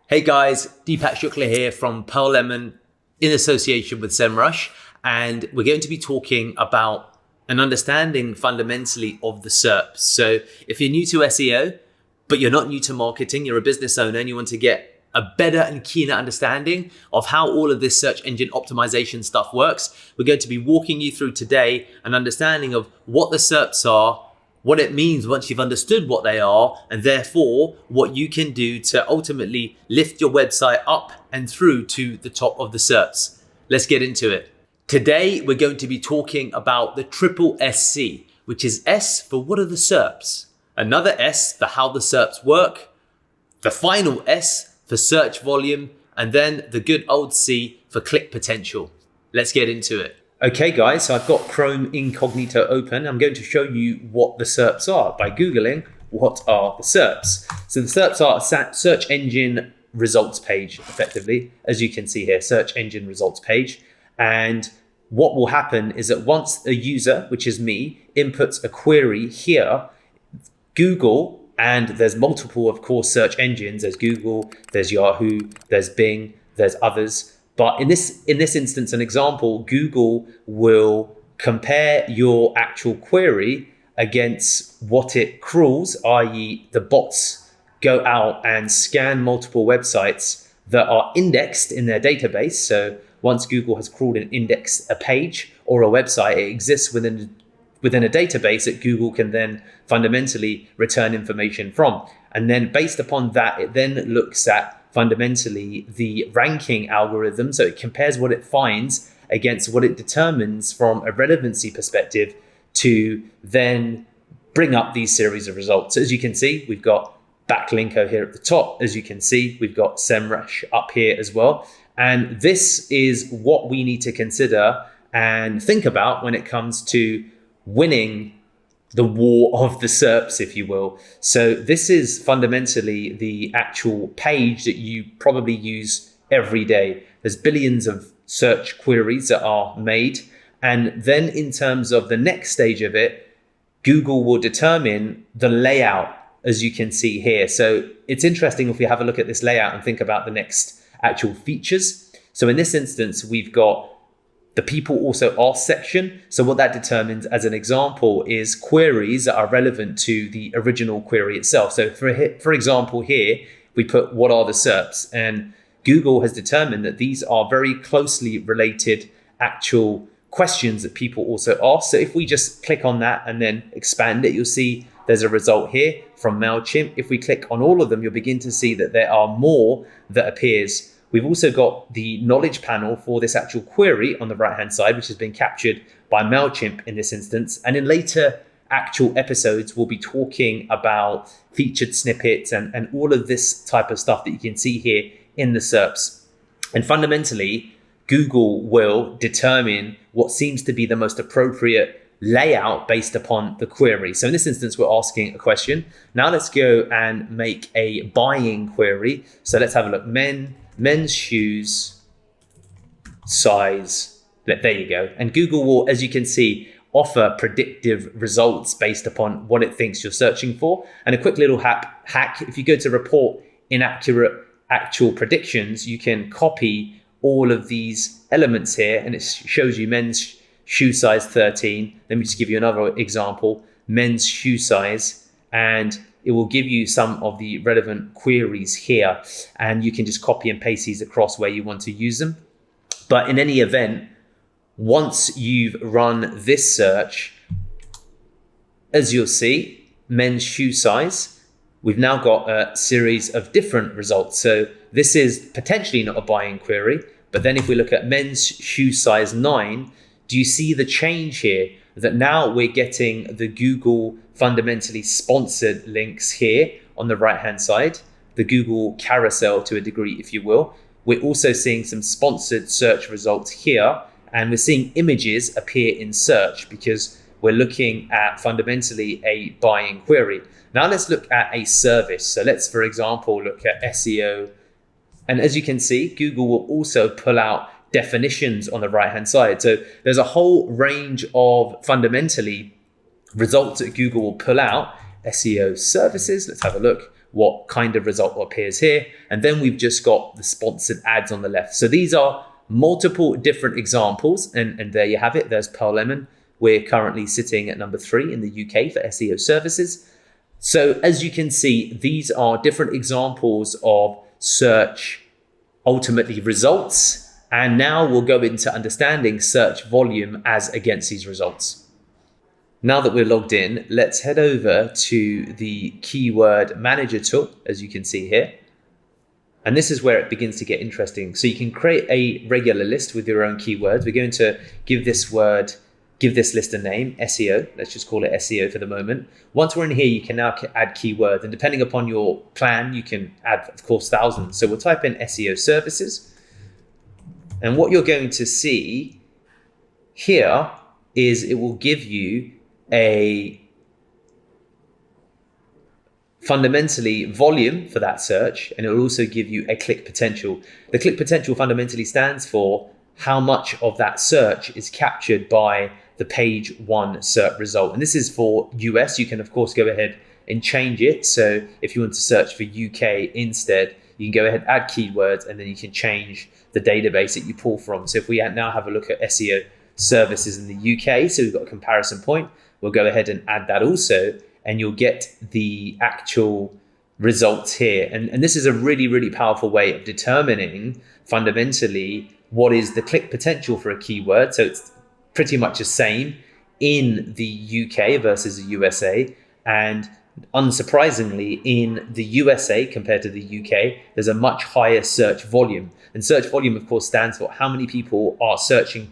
Hey guys, Deepak Shukla here from Pearl Lemon in association with Semrush, and we're going to be talking about an understanding fundamentally of the SERPs. So if you're new to SEO, but you're not new to marketing, you're a business owner and you want to get a better and keener understanding of how all of this search engine optimization stuff works, we're going to be walking you through today an understanding of what the SERPs are, what it means once you've understood what they are, and therefore what you can do to ultimately lift your website up and through to the top of the SERPs. Let's get into it. Today, we're going to be talking about the triple SC, which is S for what are the SERPs, another S for how the SERPs work, the final S for search volume, and then the good old C for click potential. Let's get into it. Okay guys, so I've got Chrome Incognito open. I'm going to show you what the SERPs are by Googling what are the SERPs. So the SERPs are a search engine results page, effectively, as you can see here, search engine results page. And what will happen is that once a user, which is me, inputs a query here, Google, and there's multiple, of course, search engines. There's Google, there's Yahoo, there's Bing, there's others. But in this instance, an example, Google will compare your actual query against what it crawls, i.e. the bots go out and scan multiple websites that are indexed in their database. So once Google has crawled and indexed a page or a website, it exists within a database that Google can then fundamentally return information from. And then based upon that, it then looks at fundamentally the ranking algorithm. So it compares what it finds against what it determines from a relevancy perspective to then bring up these series of results. So as you can see, we've got Backlinko here at the top. As you can see, we've got Semrush up here as well. And this is what we need to consider and think about when it comes to winning the war of the SERPs, if you will. So this is fundamentally the actual page that you probably use every day. There's billions of search queries that are made. And then in terms of the next stage of it, Google will determine the layout, as you can see here. So it's interesting if we have a look at this layout and think about the next actual features. So in this instance, we've got the people also ask section. So what that determines, as an example, is queries that are relevant to the original query itself. So for example, here we put what are the SERPs, and Google has determined that these are very closely related actual questions that people also ask. So if we just click on that and then expand it, you'll see there's a result here from MailChimp. If we click on all of them, you'll begin to see that there are more that appears. We've also got the knowledge panel for this actual query on the right-hand side, which has been captured by MailChimp in this instance. And in later actual episodes, we'll be talking about featured snippets and all of this type of stuff that you can see here in the SERPs. And fundamentally, Google will determine what seems to be the most appropriate layout based upon the query. So in this instance, we're asking a question. Now let's go and make a buying query. So let's have a look. Men's shoes size. There you go. And Google will, as you can see, offer predictive results based upon what it thinks you're searching for. And a quick little hack, if you go to report inaccurate actual predictions, you can copy all of these elements here, and it shows you men's shoe size 13. Let me just give you another example, men's shoe size, and it will give you some of the relevant queries here, and you can just copy and paste these across where you want to use them. But in any event, once you've run this search, as you'll see, men's shoe size, we've now got a series of different results. So this is potentially not a buying query, but then if we look at men's shoe size 9, do you see the change here? That now we're getting the Google fundamentally sponsored links here on the right-hand side, the Google carousel to a degree, if you will. We're also seeing some sponsored search results here, and we're seeing images appear in search because we're looking at fundamentally a buying query. Now let's look at a service. So let's, for example, look at SEO. And as you can see, Google will also pull out definitions on the right-hand side. So there's a whole range of fundamentally results that Google will pull out. SEO services, let's have a look. what kind of result appears here. And then we've just got the sponsored ads on the left. So these are multiple different examples. And there you have it. There's Pearl Lemon. We're currently sitting at number 3 in the UK for SEO services. So as you can see, these are different examples of search ultimately results. And now we'll go into understanding search volume as against these results. Now that we're logged in, let's head over to the keyword manager tool, as you can see here. And this is where it begins to get interesting. So you can create a regular list with your own keywords. We're going to give this list a name, SEO. Let's just call it SEO for the moment. Once we're in here, you can now add keywords. And depending upon your plan, you can add, of course, thousands. So we'll type in SEO services. And what you're going to see here is it will give you a fundamentally volume for that search, and it will also give you a click potential. The click potential fundamentally stands for how much of that search is captured by the page 1 SERP result. And this is for US. You can, of course, go ahead and change it. So if you want to search for UK instead, you can go ahead, add keywords, and then you can change the database that you pull from. So if we now have a look at SEO services in the UK, so we've got a comparison point, we'll go ahead and add that also, and you'll get the actual results here. And this is a really, really powerful way of determining fundamentally what is the click potential for a keyword. So it's pretty much the same in the UK versus the USA. And unsurprisingly, in the USA compared to the UK, there's a much higher search volume. And search volume, of course, stands for how many people are searching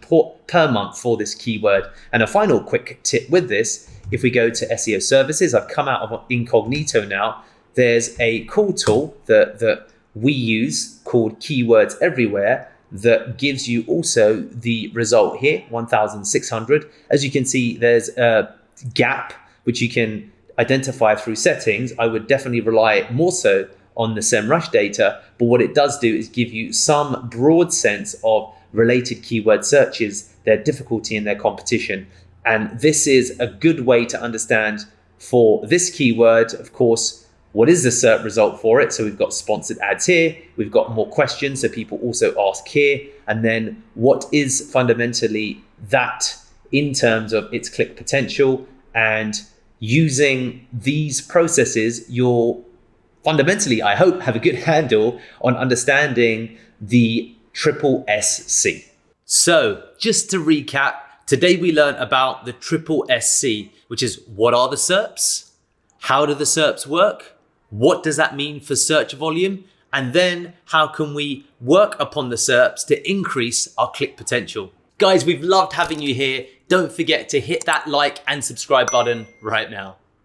per month for this keyword. And a final quick tip with this, if we go to SEO services, I've come out of incognito now. There's a cool tool that we use called Keywords Everywhere that gives you also the result here, 1,600. As you can see, there's a gap which you can identify through settings. I would definitely rely more so on the Semrush data, but what it does do is give you some broad sense of related keyword searches, their difficulty and their competition. And this is a good way to understand for this keyword, of course, what is the SERP result for it? So we've got sponsored ads here, we've got more questions, so people also ask here, and then what is fundamentally that in terms of its click potential. And using these processes, you'll fundamentally, I hope, have a good handle on understanding the triple SC. So just to recap, today we learned about the triple SC, which is what are the SERPs? How do the SERPs work? What does that mean for search volume? And then how can we work upon the SERPs to increase our click potential? Guys, we've loved having you here. Don't forget to hit that like and subscribe button right now.